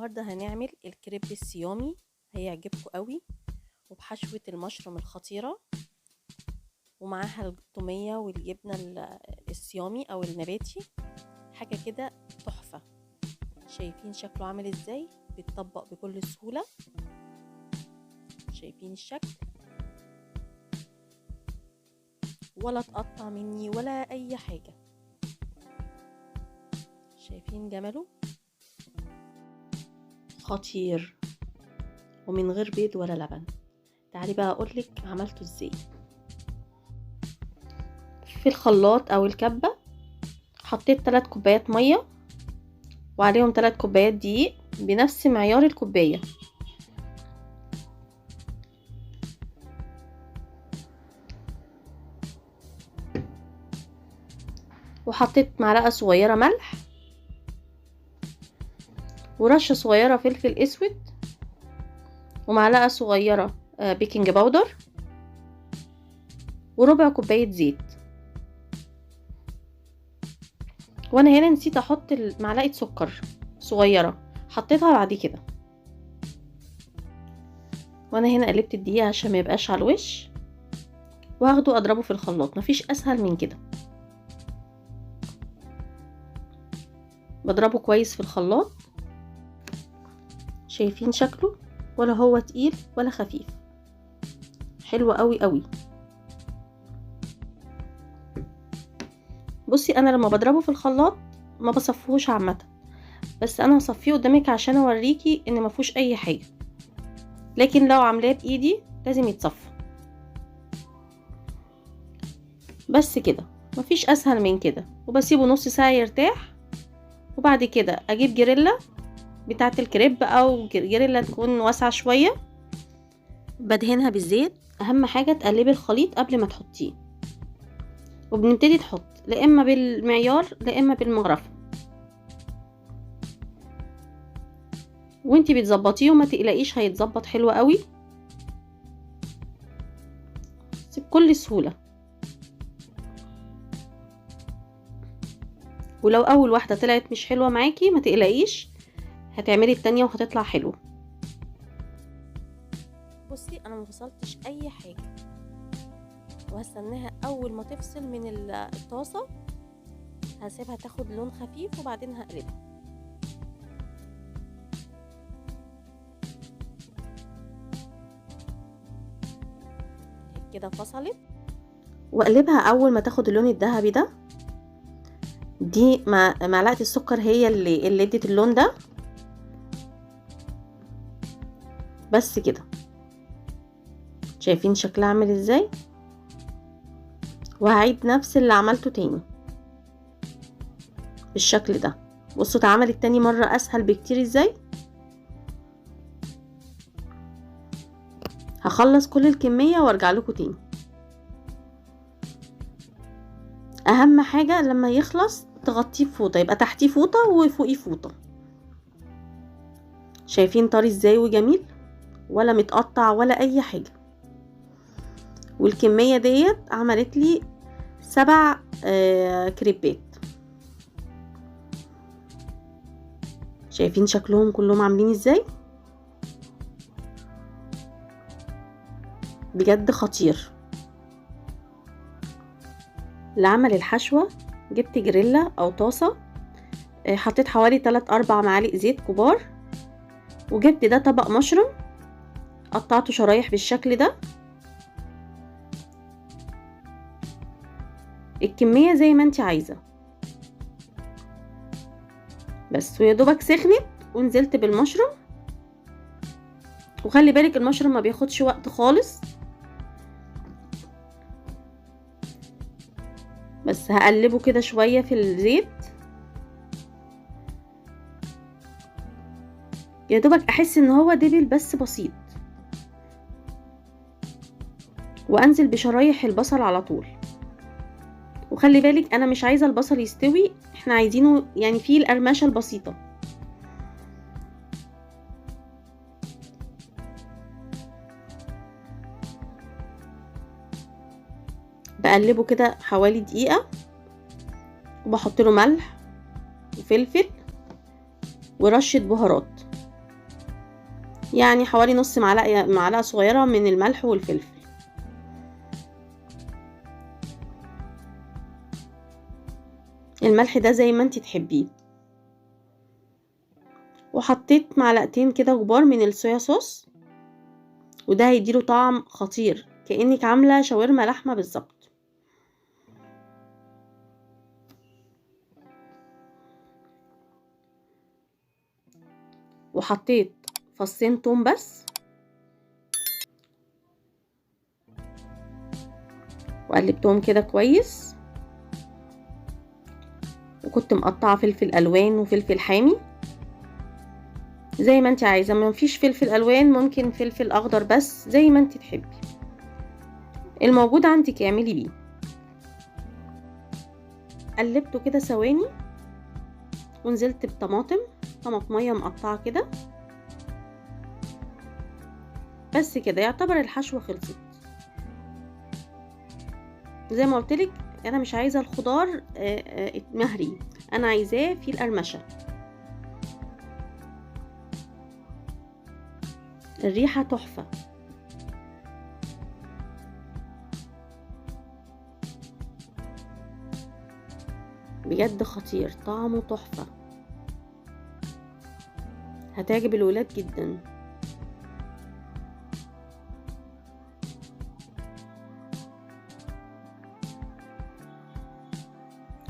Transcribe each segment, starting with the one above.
النهاردة هنعمل الكريب الصيامي، هيعجبكم قوي وبحشوة المشروم الخطيرة ومعاها التومية والجبنة الصيامي او النباتي. حاجة كده تحفة. شايفين شكله عامل ازاي؟ بيتطبق بكل سهولة. شايفين الشكل؟ ولا تقطع مني ولا اي حاجة. شايفين جماله؟ خطير ومن غير بيض ولا لبن. تعالي بقى اقولك عملته ازاي. في الخلاط او الكبة حطيت 3 كوبايات مية وعليهم 3 كوبايات دقيق بنفس معيار الكوباية. وحطيت معلقة صغيرة ملح ورشة صغيرة فلفل اسود ومعلقة صغيرة بيكنج باودر وربع كوباية زيت. وانا هنا نسيت احط معلقة سكر صغيرة، حطيتها بعد كده. وانا هنا قلبت الدقيق عشان ما يبقاش على الوش، وهاخده اضربه في الخلاط. مفيش اسهل من كده. بضربه كويس في الخلاط. شايفين شكله؟ ولا هو تقيل ولا خفيف، حلو قوي قوي. بصي انا لما بضربه في الخلاط ما بصفوش عامه، بس انا هصفيه قدامك عشان اوريكي ان ما فيهوش اي حاجه، لكن لو عاملاه بايدي لازم يتصفى. بس كده، مفيش اسهل من كده. وبسيبه نص ساعه يرتاح، وبعد كده اجيب جريلا بتاعه الكريب او جريلا تكون واسعه شويه، بدهنها بالزيت. اهم حاجه تقلبي الخليط قبل ما تحطيه، وبنبتدي نحط لا اما بالمعيار لا اما بالمغرفه، وانتي بتظبطيه وما تقلقيش هيتظبط حلو قوي بكل سهوله. ولو اول واحده طلعت مش حلوه معاكي ما تقلقيش، هتعملي التانية وهتطلع حلو. بصي انا ما فصلتش اي حاجه، وهستناها اول ما تفصل من الطاسه. هسيبها تاخد لون خفيف وبعدين هقلبها. كده فصلت، واقلبها اول ما تاخد اللون الذهبي ده. دي معلقه السكر هي اللي ادت اللون ده. بس كده. شايفين شكلها عامل ازاي؟ وهعيد نفس اللي عملته تاني بالشكل ده. بصوا اتعملت تاني مرة اسهل بكتير ازاي. هخلص كل الكمية وارجع لكم تاني. اهم حاجة لما يخلص تغطيه بفوطة، يبقى تحتيه فوطة وفوقيه فوطة. شايفين طري ازاي وجميل، ولا متقطع ولا اي حاجة. والكمية ديت عملت لي 7 كريبات. شايفين شكلهم كلهم عاملين ازاي؟ بجد خطير. لعمل الحشوة جبت جريلا او طاسة، حطيت حوالي 3-4 معالق زيت كبار، وجبت ده طبق مشروم قطعته شرايح بالشكل ده. الكمية زي ما انت عايزة بس. ويا دوبك سخنت ونزلت بالمشروم. وخلي بالك المشروم ما بياخدش وقت خالص. بس هقلبه كده شوية في الزيت، يا دوبك احس ان هو دبل بس بسيط. وانزل بشرايح البصل على طول. وخلي بالك انا مش عايزة البصل يستوي، احنا عايزينه يعني فيه القرمشة البسيطة. بقلبه كده حوالي دقيقة، وبحط له ملح وفلفل ورشة بهارات. يعني حوالي نص معلقة صغيرة من الملح والفلفل. الملح ده زي ما انتي تحبيه. وحطيت معلقتين كده كبار من الصويا صوص، وده هيديله طعم خطير كأنك عاملة شاورما لحمة بالظبط. وحطيت فصين توم بس، وقلبتهم كده كويس. وكنت مقطعه فلفل الوان وفلفل حامي زي ما انت عايزه، ما فيش فلفل الوان ممكن فلفل اخضر بس زي ما انت تحبي، الموجود عندك اعملي بيه. قلبته كده ثواني ونزلت طماطميه مقطعه كده. بس كده يعتبر الحشوه خلصت. زي ما قلتلك انا مش عايزه الخضار مهري، انا عايزاه في القرمشه. الريحه تحفه. بجد خطير، طعمه تحفه، هتعجب الولاد جدا.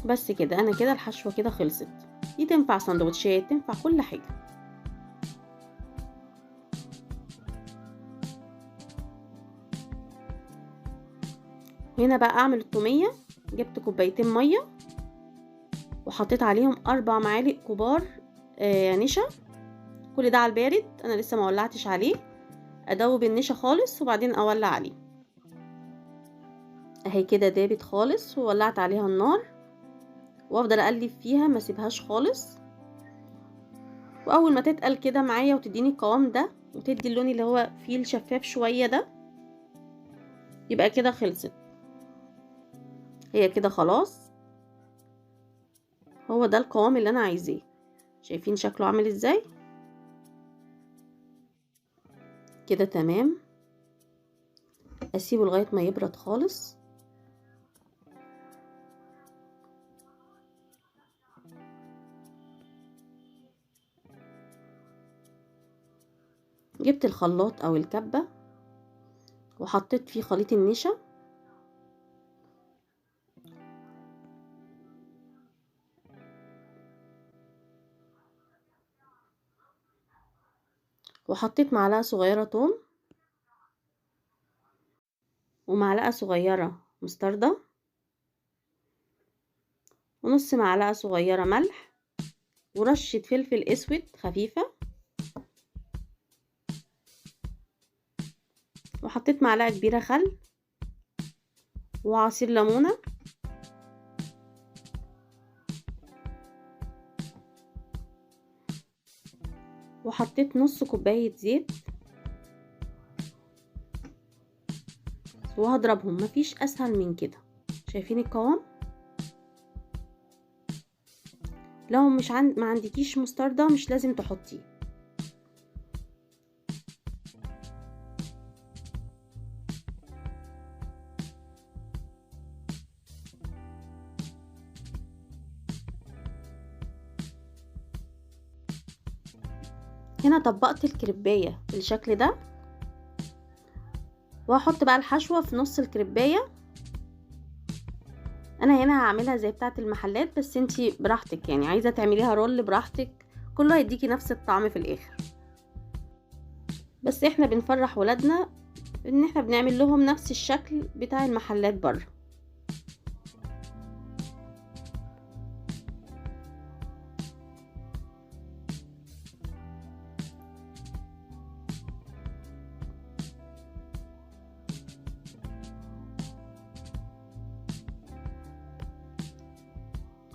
بس كده، انا كده الحشوه كده خلصت. دي تنفع سندوتشات، تنفع كل حاجه. هنا بقى اعمل التوميه. جبت كوبايتين ميه وحطيت عليهم 4 معالق كبار نشا. كل ده على البارد، انا لسه ما ولعتش عليه. ادوب النشا خالص وبعدين اولع عليه. اهي كده دابت خالص وولعت عليها النار، وافضل اقلب فيها ما اسيبهاش خالص. واول ما تتقل كده معايا وتديني القوام ده وتدي اللون اللي هو فيه الشفاف شويه ده، يبقى كده خلصت. هي كده خلاص، هو ده القوام اللي انا عايزاه. شايفين شكله عامل ازاي؟ كده تمام. اسيبه لغايه ما يبرد خالص. جبت الخلاط او الكبه وحطيت فيه خليط النشا، وحطيت معلقه صغيره توم، ومعلقه صغيره مستردة، ونص معلقه صغيره ملح، ورشه فلفل اسود خفيفه، وحطيت معلقه كبيره خل وعصير ليمونه، وحطيت نص كوبايه زيت، وهضربهم. مفيش اسهل من كده. شايفين القوام؟ لو مش ما عندكيش مستردة مش لازم تحطيه. هنا طبقت الكريبايه بالشكل ده، وهحط بقى الحشوه في نص الكريبايه. انا هنا هعملها زي بتاعه المحلات، بس انتي براحتك، يعني عايزه تعمليها رول براحتك، كله هيديكي نفس الطعم في الاخر. بس احنا بنفرح ولادنا ان احنا بنعمل لهم نفس الشكل بتاع المحلات بره.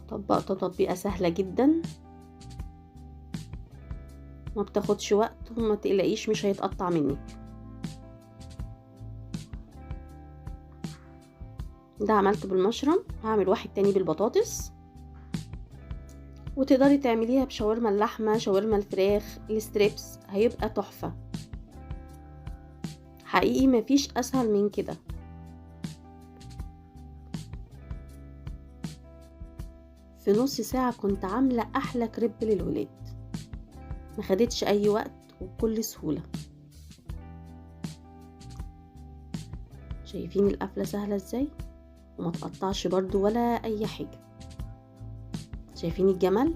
طبقت تطبيقه سهله جدا، ما بتاخدش وقت، وما تقلقيش مش هيتقطع منك. ده عملته بالمشروم، هعمل واحد تاني بالبطاطس. وتقدري تعمليها بشاورما اللحمه، شاورما الفراخ، الستريبس، هيبقى تحفه. حقيقي مفيش اسهل من كده. في نص ساعة كنت عاملة احلى كريب للولاد، ما خدتش اي وقت وبكل سهولة. شايفين القفلة سهلة ازاي وما تقطعش برضو ولا اي حاجة. شايفين الجمال؟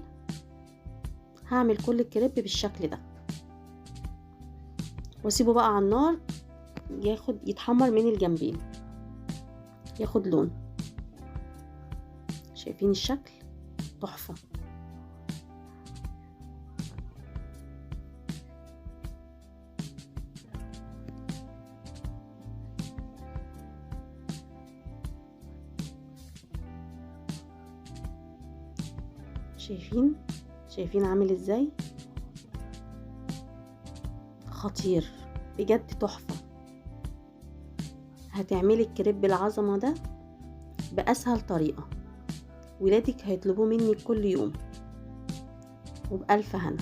هعمل كل الكريب بالشكل ده واسيبه بقى على النار يتحمر من الجنبين، ياخد لون. شايفين الشكل؟ تحفة. شايفين عامل ازاي؟ خطير بجد، تحفة. هتعملي الكريب العظمة ده بأسهل طريقة، ولادك هيطلبوه مني كل يوم وبألف هنا.